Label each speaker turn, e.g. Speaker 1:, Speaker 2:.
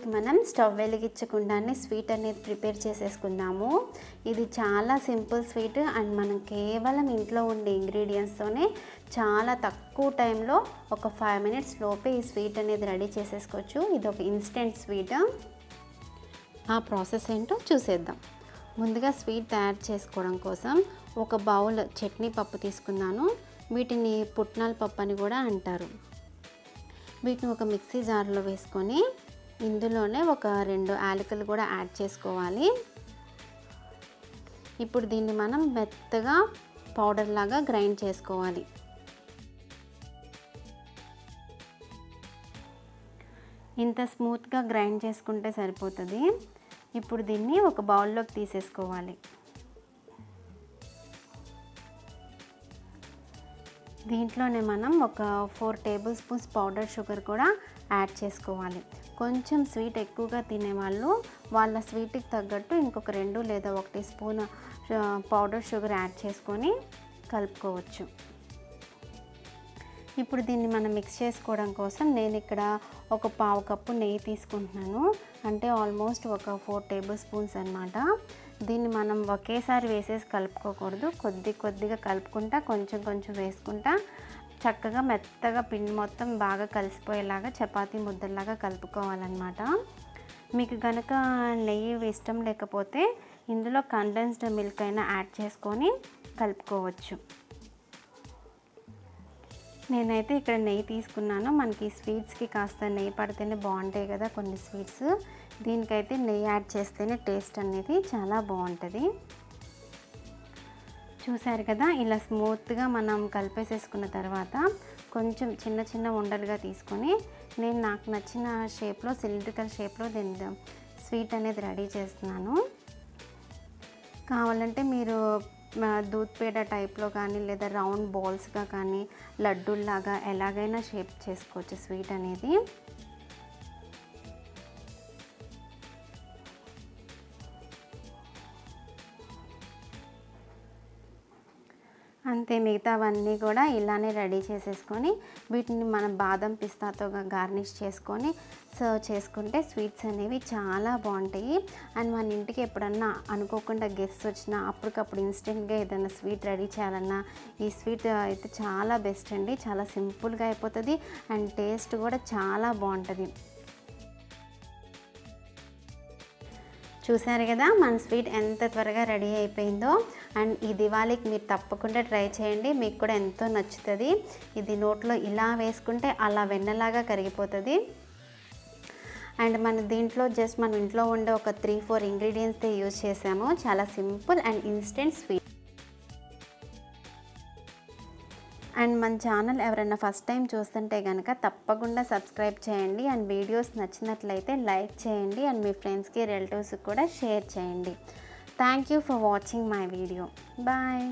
Speaker 1: దీనికి మనం stove వెలిగించకుండానే sweet అనేది ప్రిపేర్ చేసేసుకుందాము. ఇది చాలా సింపుల్ స్వీట్ అండ్ మనం కేవలం ఇంట్లో ఉండే ఇంగ్రీడియంట్స్తోనే చాలా తక్కువ టైంలో ఒక 5 మినిట్స్ లోపే ఈ స్వీట్ అనేది రెడీ చేసేసుకోవచ్చు. ఇది ఒక ఇన్స్టెంట్ స్వీట్. ఆ ప్రాసెస్ ఏంటో చూసేద్దాం. ముందుగా స్వీట్ తయారు చేసుకోవడం కోసం ఒక బౌల్ చట్నీ పప్పు తీసుకున్నాను. వీటిని పుట్నాల పప్పు అని కూడా అంటారు. వీటిని ఒక మిక్సీ జార్లో వేసుకొని ఇందులోనే ఒక 2 యాలకులు కూడా యాడ్ చేసుకోవాలి. ఇప్పుడు దీన్ని మనం మెత్తగా పౌడర్ లాగా గ్రైండ్ చేసుకోవాలి. ఇంత స్మూత్గా గ్రైండ్ చేసుకుంటే సరిపోతుంది. ఇప్పుడు దీన్ని ఒక బౌల్లోకి తీసేసుకోవాలి. దీంట్లోనే మనం ఒక 4 టేబుల్ స్పూన్స్ పౌడర్ షుగర్ కూడా యాడ్ చేసుకోవాలి. కొంచెం స్వీట్ ఎక్కువగా తినేవాళ్ళు వాళ్ళ స్వీట్కి తగ్గట్టు ఇంకొక 2 లేదా 1 స్పూన్ పౌడర్ షుగర్ యాడ్ చేసుకొని కలుపుకోవచ్చు. ఇప్పుడు దీన్ని మనం మిక్స్ చేసుకోవడం కోసం నేను ఇక్కడ ఒక 1/2 కప్పు నెయ్యి తీసుకుంటున్నాను. అంటే ఆల్మోస్ట్ ఒక 4 టేబుల్ స్పూన్స్ అన్నమాట. దీన్ని మనం ఒకేసారి వేసేసి కలుపుకోకూడదు. కొద్దిగా కలుపుకుంటా కొంచెం వేసుకుంటా చక్కగా మెత్తగా పిండి మొత్తం బాగా కలిసిపోయేలాగా చపాతీ ముద్దలాగా కలుపుకోవాలన్నమాట. మీకు కనుక నెయ్యి ఇష్టం లేకపోతే ఇందులో కండెన్స్డ్ మిల్క్ అయినా యాడ్ చేసుకొని కలుపుకోవచ్చు. నేనైతే ఇక్కడ నెయ్యి తీసుకున్నాను. మనకి స్వీట్స్కి కాస్త నెయ్యి పడితేనే బాగుంటాయి కదా కొన్ని స్వీట్స్. దీనికైతే నెయ్యి యాడ్ చేస్తేనే టేస్ట్ అనేది చాలా బాగుంటుంది. చూసారు కదా, ఇలా స్మూత్గా మనం కలిపేసేసుకున్న తర్వాత కొంచెం చిన్న ఉండలుగా తీసుకొని నేను నాకు నచ్చిన షేప్లో సిలిండ్రికల్ షేప్లో దీన్ని స్వీట్ అనేది రెడీ చేస్తున్నాను. కావాలంటే మీరు దూద్ పేడ టైప్లో కానీ లేదా రౌండ్ బాల్స్గా కానీ లడ్డూల్లాగా ఎలాగైనా షేప్ చేసుకోవచ్చు స్వీట్ అనేది. అంతే, మిగతావన్నీ కూడా ఇలానే రెడీ చేసేసుకొని వీటిని మనం బాదం పిస్తాతో గార్నిష్ చేసుకొని సర్వ్ చేసుకుంటే స్వీట్స్ అనేవి చాలా బాగుంటాయి. అండ్ మన ఇంటికి ఎప్పుడన్నా అనుకోకుండా గెస్ట్స్ వచ్చినా అప్పటికప్పుడు ఇన్స్టెంట్గా ఏదైనా స్వీట్ రెడీ చేయాలన్నా ఈ స్వీట్ అయితే చాలా బెస్ట్ అండి. చాలా సింపుల్గా అయిపోతుంది అండ్ టేస్ట్ కూడా చాలా బాగుంటుంది. చూసారు కదా మన స్వీట్ ఎంత త్వరగా రెడీ అయిపోయిందో. అండ్ ఈ దివాళీకి మీరు తప్పకుండా ట్రై చేయండి, మీకు కూడా ఎంతో నచ్చుతుంది. ఇది నోట్లో ఇలా వేసుకుంటే అలా వెన్నలాగా కరిగిపోతుంది. అండ్ మన దీంట్లో జస్ట్ మనం ఇంట్లో ఉండే ఒక 3-4 ఇంగ్రీడియంట్స్తో యూజ్ చేసాము. చాలా simple and instant sweet. And మన ఛానల్ ఎవరైనా ఫస్ట్ టైం చూస్తుంటే కనుక తప్పకుండా సబ్స్క్రైబ్ చేయండి. అండ్ వీడియోస్ నచ్చినట్లయితే లైక్ చేయండి అండ్ మీ ఫ్రెండ్స్కి రిలేటివ్స్కి కూడా షేర్ చేయండి. Thank you for watching my video. Bye.